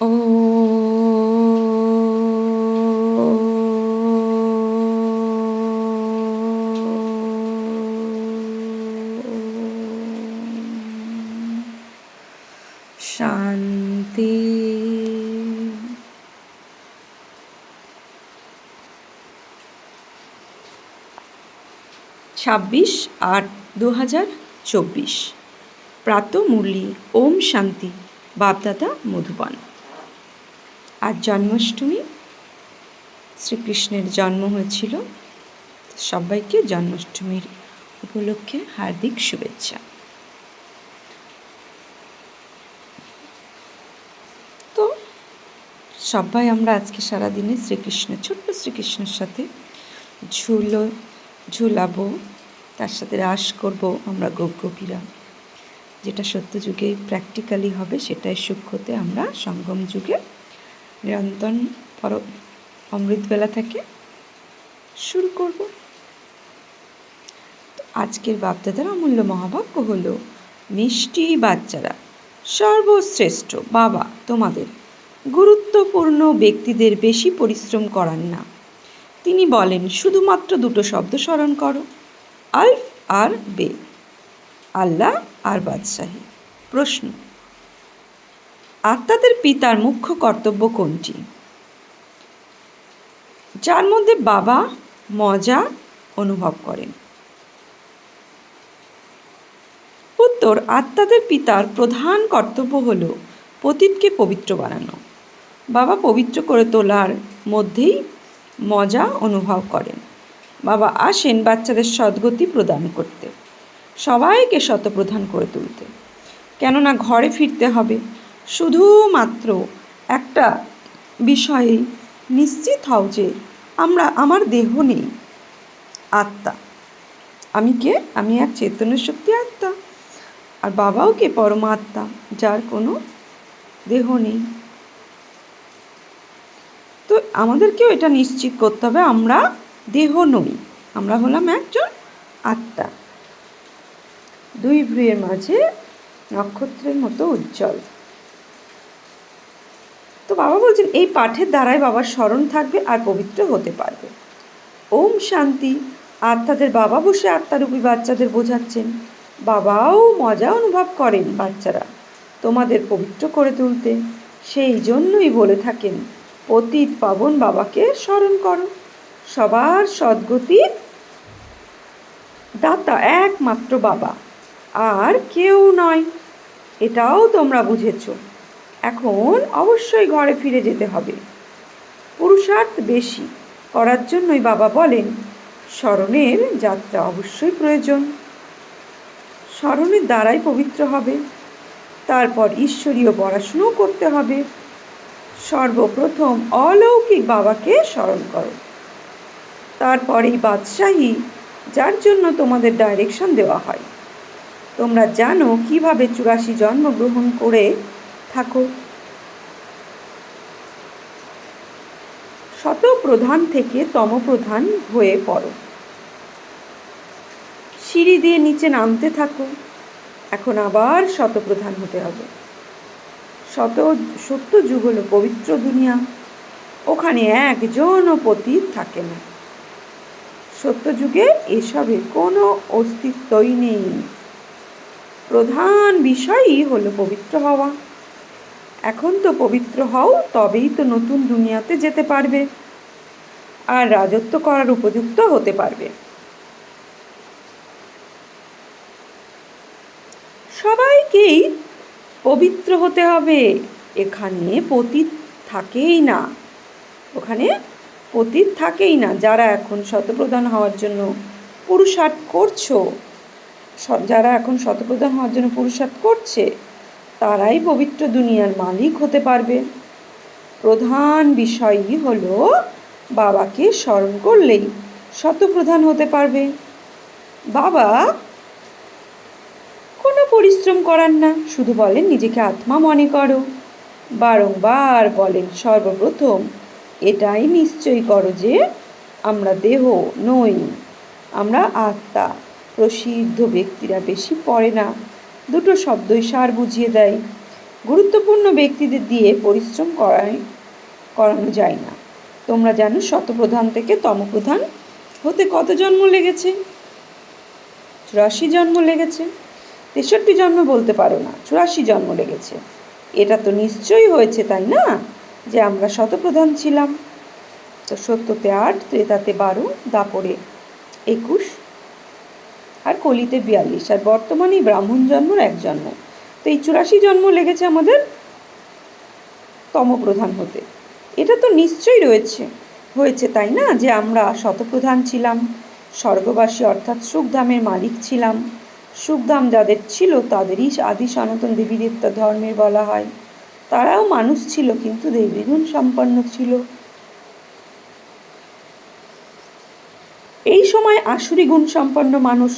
ও শান্তি। 26/8/2024 প্রাত মুরলি। ওম শান্তি। বাপদাদা মধুবন। আজ জন্মাষ্টমী, শ্রীকৃষ্ণের জন্ম হয়েছিল। সবাইকে জন্মাষ্টমীর উপলক্ষে হার্দিক শুভেচ্ছা। তো সবাই আমরা আজকে সারাদিনে ছোট্ট শ্রীকৃষ্ণের সাথে ঝুলাবো, তার সাথে রাস করব আমরা গোপীরা। যেটা সত্য যুগে প্র্যাকটিক্যালি হবে, সেটাই সূক্ষ্মতে আমরা সঙ্গম যুগে নিরন্তর অমৃতবেলা থেকে শুরু করব। আজকের বাপদাদার অমূল্য মহাবাক্য হলো, মিষ্টি বাচ্চারা, সর্বশ্রেষ্ঠ বাবা তোমাদের গুরুত্বপূর্ণ ব্যক্তিদের বেশি পরিশ্রম করান না। তিনি বলেন, শুধুমাত্র দুটো শব্দ স্মরণ করো, আলফ আর বে, আল্লাহ আর বাদশাহী। প্রশ্ন: আত্মাদের পিতার মুখ্য কর্তব্য কোনটি, যার মধ্যে বাবা মজা অনুভব করেন? উত্তর: আত্মাদের পিতার প্রধান কর্তব্য হল পতিতকে পবিত্র বানানো। বাবা পবিত্র করে তোলার মধ্যেই মজা অনুভব করেন। বাবা আসেন বাচ্চাদের সদ্গতি প্রদান করতে, সবাইকে শতপ্রধান করে তুলতে। কেননা ঘরে ফিরতে হবে। শুধুমাত্র একটা বিষয়ে নিশ্চিত হও যে আমার দেহ নেই, আত্মা। আমি কে? আমি এক চৈতন্য শক্তি আত্মা। আর বাবাও কে? পরমাত্মা, যার কোনো দেহ নেই। তো আমাদেরকেও এটা নিশ্চিত করতে হবে আমরা দেহ নই, আমরা হলাম একজন আত্মা। দুই ভ্রুয়ের মাঝে নক্ষত্রের মতো উজ্জ্বল। তো বাবা বলছেন, এই পাঠের দ্বারাই বাবার স্মরণ থাকবে আর পবিত্র হতে পারবে। ওম শান্তি। আত্মাদের বাবা বসে আত্মারূপী বাচ্চাদের বোঝাচ্ছেন। বাবাও মজা অনুভব করেন বাচ্চারা তোমাদের পবিত্র করে তুলতে। সেই জন্যই বলে থাকেন, পতিত পাবন বাবাকে স্মরণ করো। সবার সদ্গতি দাতা একমাত্র বাবা, আর কেউ নয়। এটাও তোমরা বুঝেছ। এখন অবশ্যই ঘরে ফিরে যেতে হবে। পুরুষার্থ বেশি করার জন্যই বাবা বলেন, স্মরণের যাত্রা অবশ্যই প্রয়োজন। স্মরণের দ্বারাই পবিত্র হবে। তারপর ঈশ্বরীয় পড়াশুনোও করতে হবে। সর্বপ্রথম অলৌকিক বাবাকে স্মরণ করো, তারপরেই বাদশাহী, যার জন্য তোমাদের ডাইরেকশন দেওয়া হয়। তোমরা জানো কিভাবে 84 জন্মগ্রহণ করে থাকো। শতপ্রধান থেকে তমপ্রধান হয়ে পড়ো, সিঁড়ি দিয়ে নিচে নামতে থাকো। এখন আবার শতপ্রধান হতে হবে। সত্য যুগ হলো পবিত্র দুনিয়া, ওখানে একজনও পতিত থাকে না। সত্য যুগে এসবের কোনো অস্তিত্বই নেই। প্রধান বিষয়ই হলো পবিত্র হওয়া। এখন তো পবিত্র হও, তবেই তো নতুন দুনিয়াতে যেতে পারবে আর রাজত্ব করার উপযুক্ত হতে পারবে। সবাইকেই পবিত্র হতে হবে। এখানে পতিত থাকেই না, ওখানে পতিত থাকেই না। যারা এখন শতপ্রধান হওয়ার জন্য পুরুষার্থ করছে, তারাই পবিত্র দুনিয়ার মালিক হতে পারবে। প্রধান বিষয়ই হলো বাবাকে স্মরণ করলেই শতপ্রধান হতে পারবে। বাবা কোনো পরিশ্রম করান না, শুধু বলেন নিজেকে আত্মা মনে করো। বারংবার বলেন, সর্বপ্রথম এটাই নিশ্চয় করো যে আমরা দেহ নই, আমরা আত্মা। প্রসিদ্ধ ব্যক্তিরা বেশি পড়ে না, দুটো শব্দই সার বুঝিয়ে দেয়। গুরুত্বপূর্ণ ব্যক্তিদের দিয়ে পরিশ্রম করানো যায় না। তোমরা জানো শতপ্রধান থেকে তমপ্রধান হতে কত জন্ম লেগেছে? 84 জন্ম লেগেছে। 63 জন্ম বলতে পারো না, 84 জন্ম লেগেছে। এটা তো নিশ্চয়ই হয়েছে, তাই না, যে আমরা শতপ্রধান ছিলাম। তো সত্যতে 8, ত্রেতাতে 12, দাপরে 21 আর কলিতে 42 আর বর্তমানে ব্রাহ্মণ জন্মর 1 জন্ম। তো এই 84 জন্ম লেগেছে আমাদের তমপ্রধান হতে। এটা তো নিশ্চয়ই হয়েছে, তাই না, যে আমরা শতপ্রধান ছিলাম, স্বর্গবাসী অর্থাৎ সুখধামের মালিক ছিলাম। সুখধাম যাদের ছিল তাদেরই আদি সনাতন দেবী দেবতা ধর্মের বলা হয়। তারাও মানুষ ছিল, কিন্তু দেবী গুণ সম্পন্ন ছিল। এই সময় আসুরি গুণ সম্পন্ন মানুষ।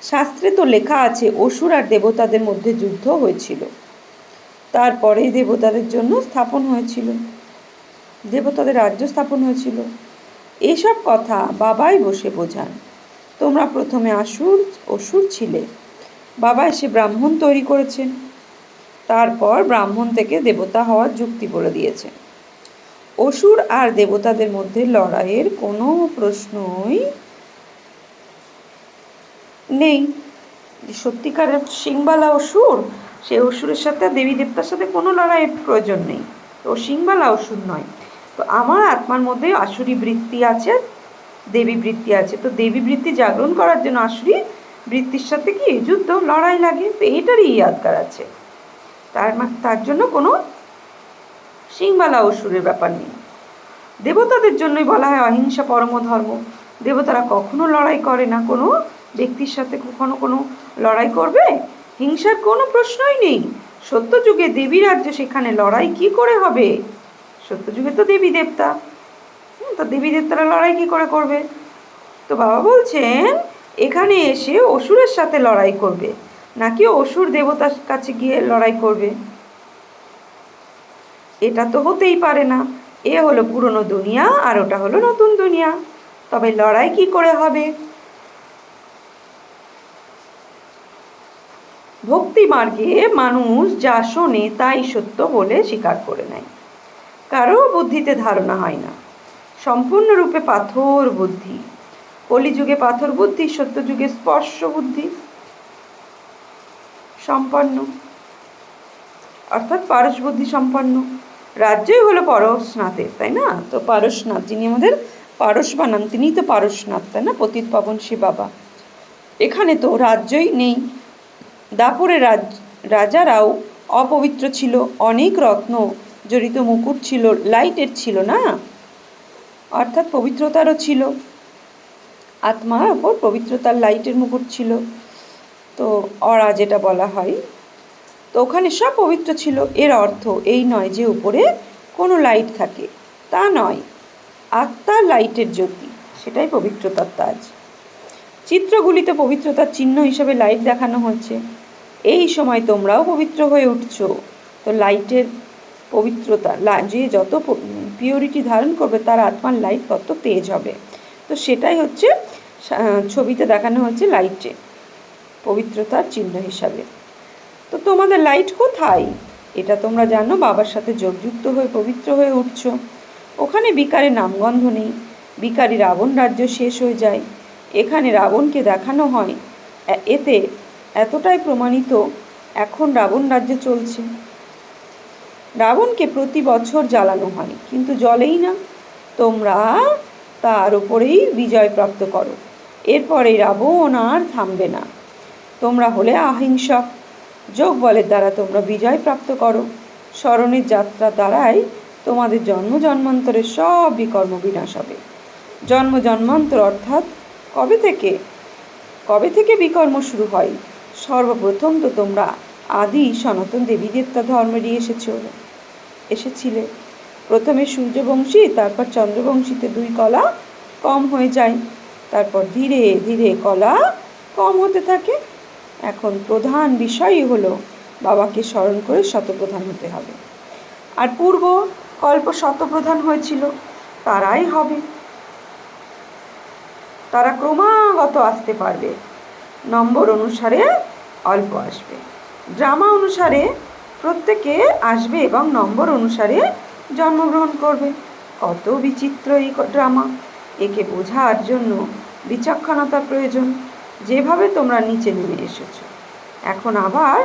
শাস্ত্রে তো লেখা আছে অসুর আর দেবতাদের মধ্যে যুদ্ধ হয়েছিল, তারপরে দেবতাদের জন্য স্থাপন হয়েছিল, দেবতাদের রাজ্য স্থাপন হয়েছিল। এসব কথা বাবাই বসে বোঝান। তোমরা প্রথমে অসুর ছিলে, বাবা এসে ব্রাহ্মণ তৈরি করেছেন, তারপর ব্রাহ্মণ থেকে দেবতা হওয়ার যুক্তি বলে দিয়েছেন। অসুর আর দেবতাদের মধ্যে লড়াইয়ের কোনো প্রশ্নই নেই। সত্যিকারের সিংবালা অসুর, সে অসুরের সাথে দেবী দেবতার সাথে কোনো লড়াইয়ের প্রয়োজন নেই। তো সিংবালা অসুর নয়। তো আমার আত্মার মধ্যে আসুরি বৃত্তি আছে, দেবী বৃত্তি আছে। তো দেবী বৃত্তি জাগরণ করার জন্য আসুরি বৃত্তির সাথে কি যুদ্ধ, লড়াই লাগে। তো এইটারই ইয়াদগার আছে। তার জন্য কোনো সিংবালা অসুরের ব্যাপার নেই। দেবতাদের জন্যই বলা হয় অহিংসা পরম ধর্ম। দেবতারা কখনো লড়াই করে না, কোনো ব্যক্তির সাথে কখনো কোনো লড়াই করবে? হিংসার কোনো প্রশ্নই নেই। সত্যযুগে দেবী রাজ্য, সেখানে লড়াই কি করে হবে? সত্যযুগে তো দেবী দেবতা, তো দেবী দেবতারা লড়াই কি করে করবে? তো বাবা বলছেন এখানে এসে অসুরের সাথে লড়াই করবে, নাকি অসুর দেবতার কাছে গিয়ে লড়াই করবে? এটা তো হতেই পারে না। এ হলো পুরনো দুনিয়া আর ওটা হলো নতুন দুনিয়া। তবে লড়াই কি করে হবে? ভক্তি মার্গে মানুষ যা শোনে তাই সত্য বলে স্বীকার করে নেয়। কারো বুদ্ধিতে ধারণা হয় না, সম্পূর্ণরূপে পাথর বুদ্ধি। কলিযুগে পাথর বুদ্ধি, সত্যযুগে স্পর্শ বুদ্ধি সম্পন্ন, অর্থাৎ পারস বুদ্ধি সম্পন্ন। রাজ্যই হলো পারসনাথের, তাই না? তো পারসনাথ, যিনি আমাদের পারস বানান, তিনিই তো পারসনাথ, তাই না, পতিত পাবন শিব বাবা। এখানে তো রাজ্যই নেই। দাপরের রাজারাও অপবিত্র ছিল, অনেক রত্ন জড়িত মুকুট ছিল, লাইটের ছিল না, অর্থাৎ পবিত্রতারও ছিল, আত্মার ওপর পবিত্রতার লাইটের মুকুট ছিল। তো অরা যেটা বলা হয়, তো ওখানে সব পবিত্র ছিল। এর অর্থ এই নয় যে উপরে কোনো লাইট থাকে, তা নয়। আত্মার লাইটের জ্যোতি, সেটাই পবিত্রতার তাজ। চিত্রগুলিতে পবিত্রতার চিহ্ন হিসেবে লাইট দেখানো হচ্ছে। এই সময় তোমরাও পবিত্র হয়ে উঠছো। তো লাইটের পবিত্রতা, যে যত পিওরিটি ধারণ করবে তার আত্মার লাইট তত তেজ হবে। তো সেটাই হচ্ছে ছবিতে দেখানো হচ্ছে লাইটে পবিত্রতার চিহ্ন হিসাবে। তো তোমাদের লাইট কোথায়? এটা তোমরা জানো, বাবার সাথে যোগযুক্ত হয়ে পবিত্র হয়ে উঠছো। ওখানে বিকারের নামগন্ধ নেই। বিকারী রাবণ রাজ্য শেষ হয়ে যায়, এখানে রাবণকে দেখানো হয়। এতে এতটাই প্রমাণিত এখন রাবণ রাজ্য চলছে। রাবণকে প্রতি বছর জ্বালানো হয়, কিন্তু জ্বলেই না। তোমরা তার উপরেই বিজয় প্রাপ্ত করো। এরপরে রাবণ আর থামবে না। তোমরা হলে অহিংসক। যোগ বলের দ্বারা তোমরা বিজয় প্রাপ্ত করো। স্মরণের যাত্রা দ্বারাই তোমাদের জন্ম জন্মান্তরের সব বিকর্ম বিনাশ হবে। জন্ম জন্মান্তর অর্থাৎ কবে থেকে বিকর্ম শুরু হয়? সর্বপ্রথম তো তোমরা আদি সনাতন দেবী দেবতা ধর্মেরই এসেছিলে। প্রথমে সূর্যবংশী, তারপর চন্দ্রবংশীতে 2 কলা কম হয়ে যায়, তারপর ধীরে ধীরে কলা কম হতে থাকে। এখন প্রধান বিষয়ই হলো বাবাকে স্মরণ করে শতপ্রধান হতে হবে। আর পূর্ব কল্প শতপ্রধান হয়েছিল, তারাই হবে। তারা ক্রমাগত আসতে পারবে। নম্বর অনুসারে অল্প আসবে, ড্রামা অনুসারে প্রত্যেকে আসবে এবং নম্বর অনুসারে জন্মগ্রহণ করবে। কত বিচিত্র এই ড্রামা! একে বোঝার জন্য বিচক্ষণতার প্রয়োজন। যেভাবে তোমরা নিচে নেমে এসেছো, এখন আবার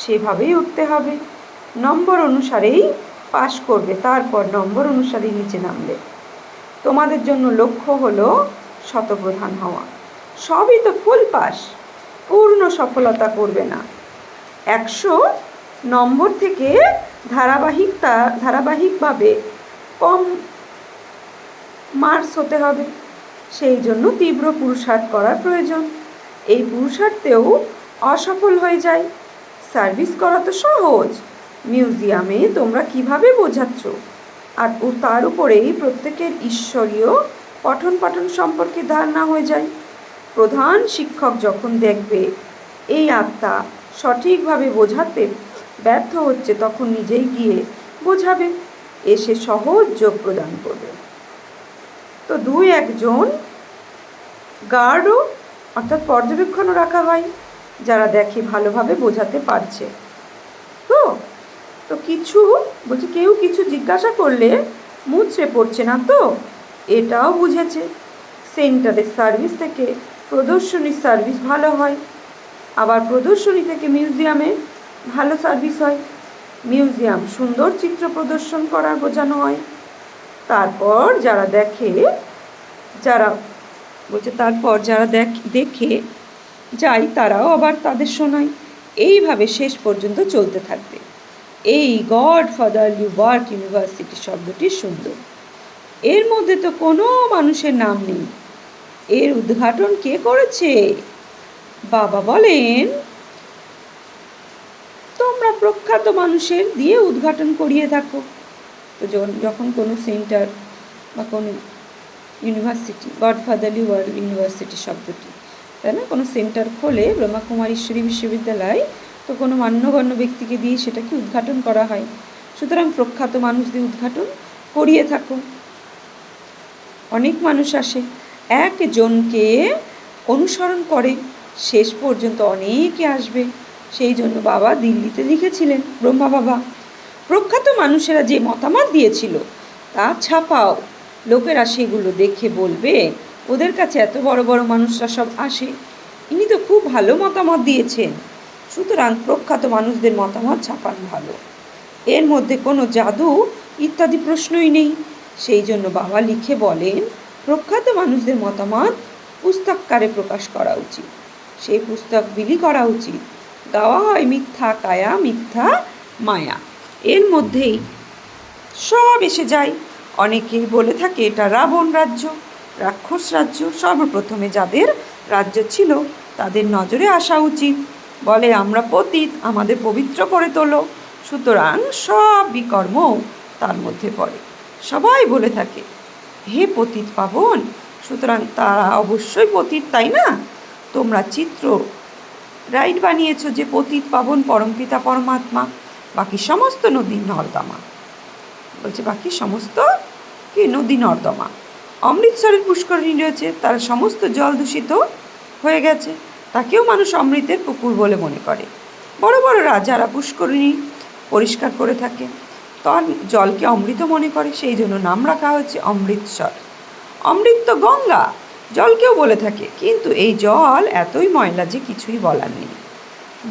সেভাবেই উঠতে হবে। নম্বর অনুসারেই পাশ করবে, তারপর নম্বর অনুসারেই নিচে নামবে। তোমাদের জন্য লক্ষ্য হলো শতপ্রধান হওয়া। সবই তো ফুল পাস, পূর্ণ সফলতা করবে না। 100 নম্বর থেকে ধারাবাহিকভাবে কম মার্কস হতে হবে। সেই জন্য তীব্র পুরুষার্থ করার প্রয়োজন। এই পুরুষার্থেও অসফল হয়ে যায়। সার্ভিস করা তো সহজ, মিউজিয়ামে তোমরা কিভাবে বোঝাচ্ছ। আর তার উপরেই প্রত্যেকের ঈশ্বরীয় পঠন পাঠন সম্পর্কে ধারণা হয়ে যায়। প্রধান শিক্ষক যখন দেখবে এই আত্মা সঠিকভাবে বোঝাতে ব্যর্থ হচ্ছে, তখন নিজেই গিয়ে বোঝাবে, এসে সহজ যোগ প্রদান করবে। তো 2-1 গার্ডও অর্থাৎ পর্যবেক্ষণও রাখা হয়, যারা দেখে ভালোভাবে বোঝাতে পারছে। তো তো কিছু বলছে, কেউ কিছু জিজ্ঞাসা করলে মুচড়ে পড়ছে না তো, এটাও বুঝেছে। সেন্টারের সার্ভিস থেকে প্রদর্শনীর সার্ভিস ভালো হয়, আবার প্রদর্শনী থেকে মিউজিয়ামে ভালো সার্ভিস হয়। মিউজিয়াম সুন্দর চিত্র প্রদর্শন করার বোঝানো হয়। তারপর যারা দেখে যায় তারাও আবার তাদের শোনায়। এইভাবে শেষ পর্যন্ত চলতে থাকবে। এই গডফাদার ওয়ার্ক ইউনিভার্সিটি শব্দটি সুন্দর। এর মধ্যে তো কোনো মানুষের নাম নেই। এর উদ্ঘাটন কে করেছে? বাবা বলেন, তোমরা প্রখ্যাত মানুষের দিয়ে উদ্ঘাটন করিয়ে থাকো। তো যখন কোনো সেন্টার বা কোনো ইউনিভার্সিটি, গডফাদারলি ওয়ার্ল্ড ইউনিভার্সিটি শব্দটি, তাই না, কোনো সেন্টার খোলে ব্রহ্মাকুমারীশ্বরী বিশ্ববিদ্যালয়, তো কোনো মান্যগণ্য ব্যক্তিকে দিয়ে সেটাকে উদ্ঘাটন করা হয়। সুতরাং প্রখ্যাত মানুষ দিয়ে উদ্ঘাটন করিয়ে থাকো। অনেক মানুষ আসে, একজনকে অনুসরণ করে, শেষ পর্যন্ত অনেকে আসবে। সেই জন্য বাবা দিল্লিতে লিখেছিলেন, ব্রহ্মা বাবা, প্রখ্যাত মানুষেরা যে মতামত দিয়েছিল তা ছাপাও, লোকেরা সেগুলো দেখে বলবে ওদের কাছে এত বড় বড় মানুষরা সব আসে, ইনি তো খুব ভালো মতামত দিয়েছেন। সুতরাং প্রখ্যাত মানুষদের মতামত ছাপানো ভালো, এর মধ্যে কোনো জাদু ইত্যাদি প্রশ্নই নেই। সেই জন্য বাবা লিখে বলেন, প্রখ্যাত মানুষদের মতামত পুস্তকারে প্রকাশ করা উচিত, সেই পুস্তক বিলি করা উচিত। গাওয়া হয় মিথ্যা কায়া মিথ্যা মায়া, এর মধ্যেই সব এসে যায়। অনেকেই বলে থাকে এটা রাবণ রাজ্য, রাক্ষস রাজ্য। সর্বপ্রথমে যাদের রাজ্য ছিল তাদের নজরে আসা উচিত। বলে আমরা পতিত, আমাদের পবিত্র করে তোলো। সুতরাং সব বিকর্ম তার মধ্যে পড়ে। সবাই বলে থাকে হে পতিত পাবন, সুতরাং তারা অবশ্যই পতিত, তাই না? তোমরা চিত্র রাইট বানিয়েছ যে পতিত পাবন পরমপিতা পরমাত্মা, বাকি সমস্ত নদী নর্দমা। বলছে বাকি সমস্ত কি নদী নর্দমা। অমৃতসরের পুষ্করিণী রয়েছে, তার সমস্ত জল দূষিত হয়ে গেছে, তাকেও মানুষ অমৃতের পুকুর বলে মনে করে। বড় বড় রাজারা পুষ্করিণী পরিষ্কার করে থাকে, তার জলকে অমৃত মনে করে, সেই জন্য নাম রাখা হয়েছে অমৃতসর। অমৃত তো গঙ্গা, জলকেও বলে থাকে, কিন্তু এই জল এতই ময়লা যে কিছুই বলার নেই।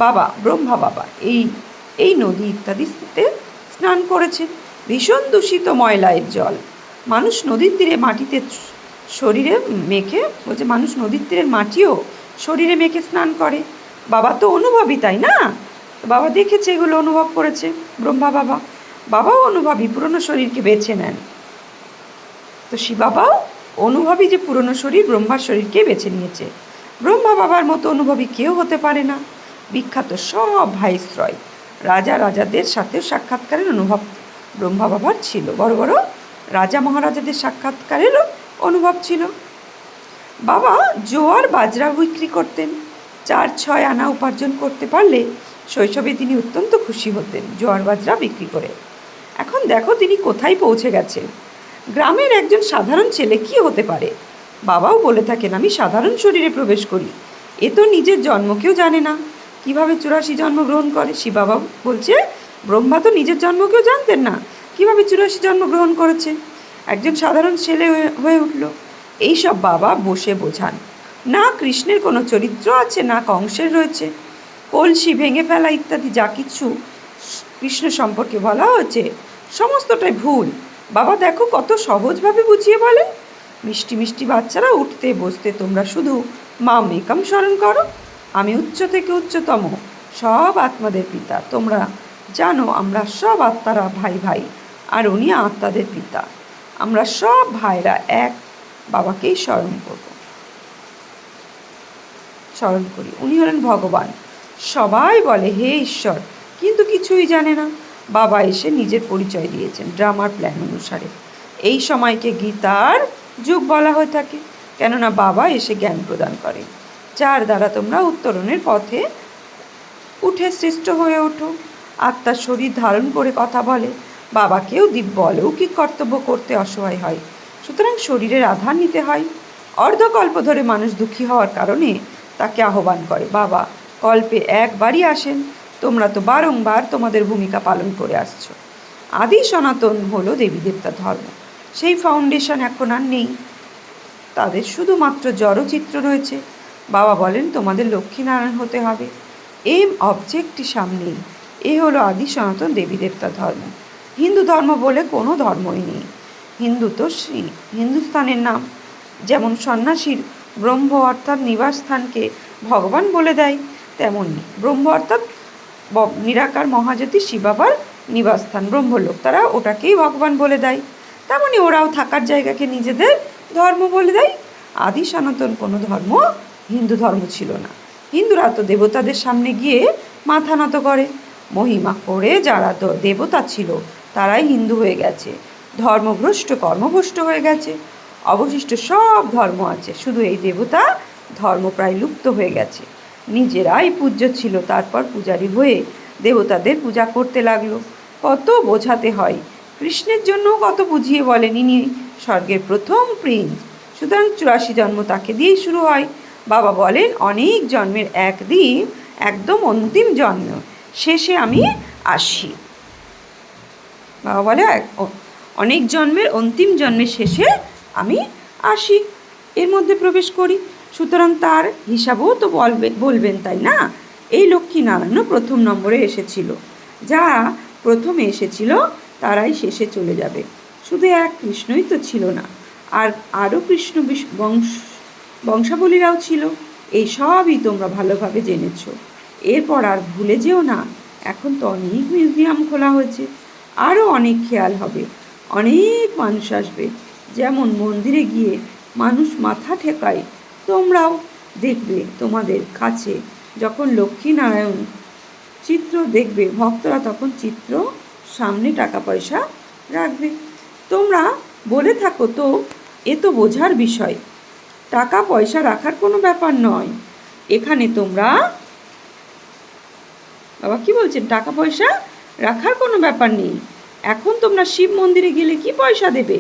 বাবা ব্রহ্মা বাবা এই নদী ইত্যাদিতে স্নান করেছেন, ভীষণ দূষিত ময়লা এর জল। মানুষ নদীর তীরে মাটিতে শরীরে মেখে, বলছে মানুষ নদীর তীরের মাটিও শরীরে মেখে স্নান করে। বাবা তো অনুভবী, তাই না? বাবা দেখেছে, এগুলো অনুভব করেছে। ব্রহ্মা বাবাও অনুভবী, পুরনো শরীরকে বেছে নেন। তো শিব বাবাও অনুভবী যে পুরনো শরীর ব্রহ্মার শরীরকে বেছে নিয়েছে। ব্রহ্মা বাবার মতো অনুভবী কেউ হতে পারে না। বিখ্যাত সব ভাইসরয় রাজাদের সাথেও সাক্ষাৎকারের অনুভব ব্রহ্মা বাবার ছিল। বড় বড় রাজা মহারাজাদের সাক্ষাৎকারেরও অনুভব ছিল। বাবা জোয়ার বাজরা বিক্রি করতেন, 4-6 আনা উপার্জন করতে পারলে শৈশবে তিনি অত্যন্ত খুশি হতেন জোয়ার বাজরা বিক্রি করে। এখন দেখো তিনি কোথায় পৌঁছে গেছেন। গ্রামের একজন সাধারণ ছেলে কি হতে পারে? বাবাও বলে থাকেন আমি সাধারণ শরীরে প্রবেশ করি, এ তো নিজের জন্মকেও জানে না, কিভাবে 84 জন্মগ্রহণ করে। শিব বাবা বলছে ব্রহ্মা তো নিজের জন্মকেও জানতেন না, কিভাবে 84 জন্মগ্রহণ করেছে। একজন সাধারণ ছেলে হয়ে উঠল। এইসব বাবা বসে বোঝান। না কৃষ্ণের কোনো চরিত্র আছে, না কংসের রয়েছে। কলসি ভেঙে ফেলা ইত্যাদি যা কিছু কৃষ্ণ সম্পর্কে বলা হয়েছে সমস্তটাই ভুল। বাবা দেখো কত সহজভাবে বুঝিয়ে বলেন। মিষ্টি মিষ্টি বাচ্চারা উঠতে বসতে তোমরা শুধু মাম একম স্মরণ করো। আমি উচ্চ থেকে উচ্চতম, সব আত্মাদের পিতা। তোমরা জানো আমরা সব আত্মারা ভাই ভাই, আর উনি আত্মাদের পিতা। আমরা সব ভাইরা এক বাবাকেই স্মরণ করি। উনি হলেন ভগবান। সবাই বলে হে ঈশ্বর, কিন্তু কিছুই জানে না। বাবা এসে নিজের পরিচয় দিয়েছেন ড্রামার প্ল্যান অনুসারে। এই সময়কে গীতার যুগ বলা হয়ে থাকে, কেননা বাবা এসে জ্ঞান প্রদান করে, যার দ্বারা তোমরা উত্তরণের পথে উঠে শ্রেষ্ঠ হয়ে ওঠো। আত্মার শরীর ধারণ করে কথা বলে। বাবাকেও দিব্য অলৌকিক কর্তব্য করতে অসহায় হয়, সুতরাং শরীরের আধার নিতে হয়। অর্ধকল্প ধরে মানুষ দুঃখী হওয়ার কারণে তাকে আহ্বান করে। বাবা কল্পে একবারই আসেন, তোমরা তো বারংবার তোমাদের ভূমিকা পালন করে আসছো। আদি সনাতন হলো দেবী দেবতা ধর্ম, সেই ফাউন্ডেশন এখন আর নেই, তাদের শুধুমাত্র জড়চিত্র রয়েছে। বাবা বলেন তোমাদের লক্ষ্মীনারায়ণ হতে হবে, এম অবজেক্টটি সামনেই। এ হলো আদি সনাতন দেবী দেবতা ধর্ম। হিন্দু ধর্ম বলে কোনো ধর্মই নেই। হিন্দু তো হিন্দুস্তানের নাম। যেমন সন্ন্যাসীর ব্রহ্ম অর্থাৎ নিবাস স্থানকে ভগবান বলে দেয়, তেমনই ব্রহ্ম অর্থাৎ নিরাকার মহাজ্যোতি শিব বাবার নিবাসস্থান ব্রহ্মলোক, তারা ওটাকেই ভগবান বলে দেয়। তেমনই ওরাও থাকার জায়গাকে নিজেদের ধর্ম বলে দেয়। আদি সনাতন কোনো ধর্ম হিন্দু ধর্ম ছিল না। হিন্দুরা তো দেবতাদের সামনে গিয়ে মাথা নত করে। মহিমা করে যারা দেবতা ছিল তারাই হিন্দু হয়ে গেছে, ধর্মভ্রষ্ট কর্মভ্রষ্ট হয়ে গেছে। অবশিষ্ট সব ধর্ম আছে, শুধু এই দেবতা ধর্ম প্রায় লুপ্ত হয়ে গেছে। নিজেরাই পূজ্য ছিল, তারপর পূজারী হয়ে দেবতাদের পূজা করতে লাগলো। কত বোঝাতে হয়, কৃষ্ণের জন্য কত বুঝিয়ে বলেন ইনি স্বর্গের প্রথম প্রিন্স, সুতরাং 84 জন্ম তাকে দিয়েই শুরু হয়। বাবা বলেন অনেক জন্মের একদিন একদম অন্তিম জন্ম শেষে আমি আসি। বাবা বলে অনেক জন্মের অন্তিম জন্মের শেষে আমি আসি, এর মধ্যে প্রবেশ করি। সুতরাং তার হিসাবও তো বলবেন, তাই না? এই লক্ষ্মীনারায়ণও প্রথম নম্বরে এসেছিল। যারা প্রথমে এসেছিল তারাই শেষে চলে যাবে। শুধু এক কৃষ্ণই তো ছিল না, আরও কৃষ্ণ বংশাবলীরাও ছিল। এই সবই তোমরা ভালোভাবে জেনেছ। এরপর আর ভুলে যেও না, এখন তো অনেক মিউজিয়াম খোলা হয়েছে, আরও অনেক খেয়াল হবে, অনেক মানুষ আসবে। যেমন মন্দিরে গিয়ে মানুষ মাথা ঠেকায়, তোমরাও দেখবে তোমাদের কাছে যখন লক্ষ্মীনারায়ণ চিত্র দেখবে, ভক্তরা তখন চিত্র সামনে টাকা পয়সা রাখবে। তোমরা বলে থাকো তো এ তো বোঝার বিষয়, টাকা পয়সা রাখার কোনো ব্যাপার নয়। এখানে তোমরা বাবা কি বলছেন, টাকা পয়সা রাখার কোনো ব্যাপার নেই। এখন তোমরা শিব মন্দিরে গেলে কি পয়সা দেবে?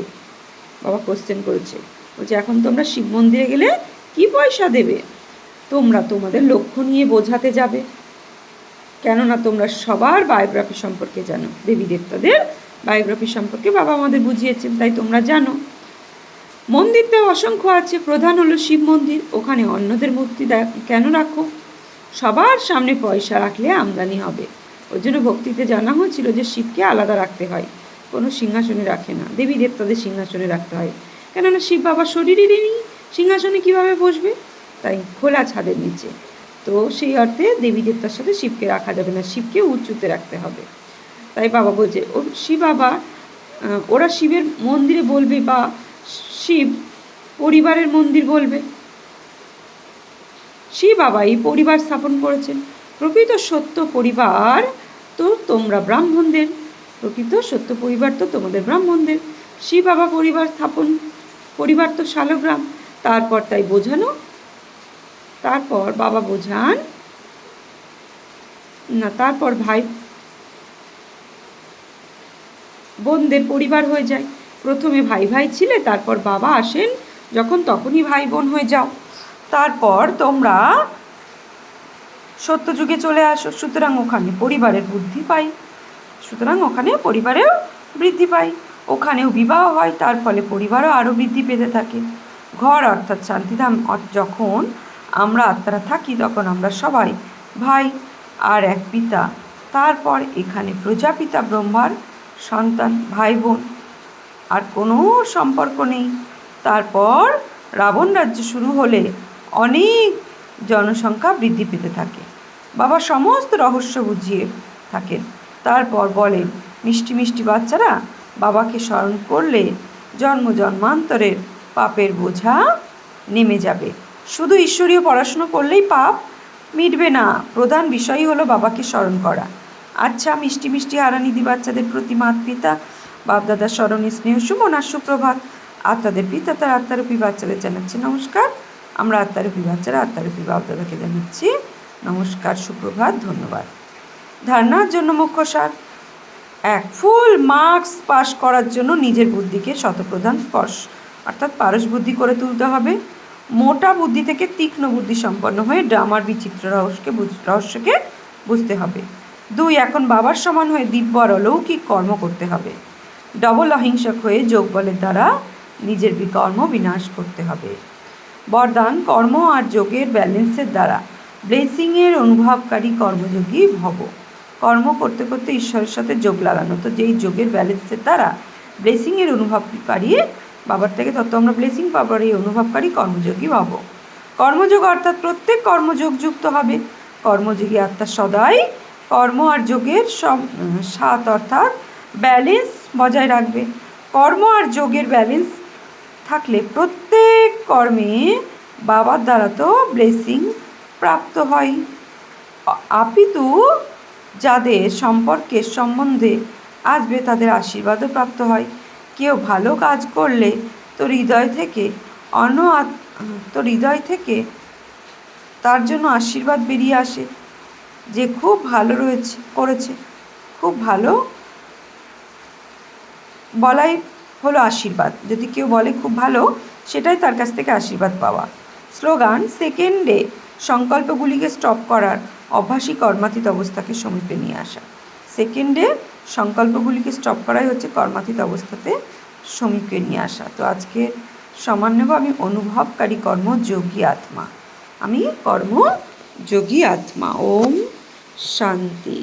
বাবা কোশ্চেন করেছে, বলছে এখন তোমরা শিব মন্দিরে গেলে কি পয়সা দেবে? তোমরা তোমাদের লক্ষ্য নিয়ে বোঝাতে যাবে, কেননা তোমরা সবার বায়োগ্রাফি সম্পর্কে জানো। দেবী দেবতাদের বায়োগ্রাফি সম্পর্কে বাবা আমাদের বুঝিয়েছেন, তাই তোমরা জানো। মন্দিরটাও অসংখ্য আছে, প্রধান হলো শিব মন্দির। ওখানে অন্যদের মূর্তি কেন রাখো? সবার সামনে পয়সা রাখলে আমদানি হবে। ওই জন্য ভক্তিতে জানা হয়েছিল যে শিবকে আলাদা রাখতে হয়, কোনো সিংহাসনে রাখে না, দেবী দেবতাদের সিংহাসনে রাখতে হয়। কেননা শিব বাবার শরীরেরই নেই, সিংহাসনে কিভাবে বসবে? তাই খোলা ছাদের নিচে। তো সেই অর্থে দেবী দেবতার সাথে শিবকে রাখা যাবে না, শিবকে উঁচুতে রাখতে হবে। তাই বাবা বলছে ও শিব বাবা, ওরা শিবের মন্দিরে বলবে বা শিব পরিবারের মন্দির বলবে। শিব বাবা এই পরিবার স্থাপন করেছেন। প্রকৃত সত্য পরিবার তো তোমরা ব্রাহ্মণদের, প্রকৃত সত্য পরিবার তো তোমাদের ব্রাহ্মণদের। শিব বাবা পরিবার তো শালগ্রাম। তারপর তাই বোঝানো, তারপর বাবা বোঝান না, তারপর ভাই বোনদের পরিবার হয়ে যায়। প্রথমে ভাই ভাই ছিলে, তারপর বাবা আসেন যখন তখনই ভাই বোন হয়ে যাও। তারপর তোমরা সত্যযুগে চলে আসো, সুতরাং ওখানে পরিবারের বুদ্ধি পাই। সুতরাং ওখানে পরিবারেও বৃদ্ধি পায়, ওখানেও বিবাহ হয়, তার ফলে পরিবারও আরও বৃদ্ধি পেতে থাকে। ঘর অর্থাৎ শান্তিধাম যখন আমরা আত্মারা থাকি তখন আমরা সবাই ভাই আর এক পিতা। তারপর এখানে প্রজাপিতা ব্রহ্মার সন্তান, ভাই বোন, আর কোনো সম্পর্ক নেই। তারপর রাবণ রাজ্য শুরু হলে অনেক জনসংখ্যা বৃদ্ধি পেতে থাকে। বাবা সমস্ত রহস্য বুঝিয়ে থাকেন। তারপর বলেন, মিষ্টি মিষ্টি বাচ্চারা, বাবাকে স্মরণ করলে জন্ম জন্মান্তরের পাপের বোঝা নেমে যাবে। শুধু ঈশ্বরীয় পড়াশুনো করলেই পাপ মিটবে না, প্রধান বিষয়ই হলো বাবাকে স্মরণ করা। আচ্ছা, মিষ্টি মিষ্টি হারানিধি বাচ্চাদের প্রতি মাত পিতা বাপদাদার স্মরণে স্নেহ সুমন আর সুপ্রভাত। আত্মাদের পিতা তার আত্মারূপী বাচ্চাদের জানাচ্ছি নমস্কার। আমরা আত্মারূপী বাচ্চারা আত্মারূপী বাপদাদাকে জানাচ্ছি নমস্কার, সুপ্রভাত, ধন্যবাদ। ধারণার জন্য মুখ্য সার: 1. ফুল মার্কস পাস করার জন্য নিজের বুদ্ধিকে শতপ্রধান স্পর্শ অর্থাৎ পারস বুদ্ধি করে তুলতে হবে। মোটা বুদ্ধি থেকে তীক্ষ্ণ বুদ্ধি সম্পন্ন হয়ে ড্রামার বিচিত্র রহস্যকে বুঝতে হবে। 2. এখন বাবার সমান হয়ে দিব্য আর অলৌকিক কর্ম করতে হবে। ডবল অহিংসক হয়ে যোগ বলের দ্বারা নিজের বিকর্ম বিনাশ করতে হবে। বরদান: কর্ম আর যোগের ব্যালেন্সের দ্বারা ব্লেসিংয়ের অনুভবকারী কর্মযোগী ভব। কর্ম করতে করতে ঈশ্বরের সাথে যোগ লাগানো, তো যেই যোগের ব্যালেন্সের দ্বারা ব্লেসিংয়ের অনুভবকারী বাবার থেকে তত আমরা ব্লেসিং পাবার এই অনুভবকারী কর্মযোগী হব। কর্মযোগ অর্থাৎ প্রত্যেক কর্মযোগ যুক্ত হবে। কর্মযোগী আত্মা সদাই কর্ম আর যোগের সাথ অর্থাৎ ব্যালেন্স বজায় রাখবে। কর্ম আর যোগের ব্যালেন্স থাকলে প্রত্যেক কর্মে বাবার দ্বারা তো ব্লেসিং প্রাপ্ত হয়। আপিতু যাদের সম্পর্কের সম্বন্ধে আসবে তাদের আশীর্বাদও প্রাপ্ত হয়। কেউ ভালো কাজ করলে তো হৃদয় থেকে তার জন্য আশীর্বাদ বেরিয়ে আসে যে খুব ভালো করেছে। খুব ভালো বলাই হলো আশীর্বাদ। যদি কেউ বলে খুব ভালো, সেটাই তার কাছ থেকে আশীর্বাদ পাওয়া। স্লোগান: সেকেন্ডে সংকল্পগুলিকে স্টপ করার অভ্যাসী কর্মাতীত অবস্থাকে সমীপে নিয়ে আসা। সেকেন্ডে সংকল্পগুলিকে স্টপ করাই হচ্ছে কর্মাতীত অবস্থাতে সমীপে নিয়ে আসা। তো আজকে সমান নেব আমি অনুভবকারী কর্মযোগী আত্মা। আমি কর্মযোগী আত্মা। ওম শান্তি।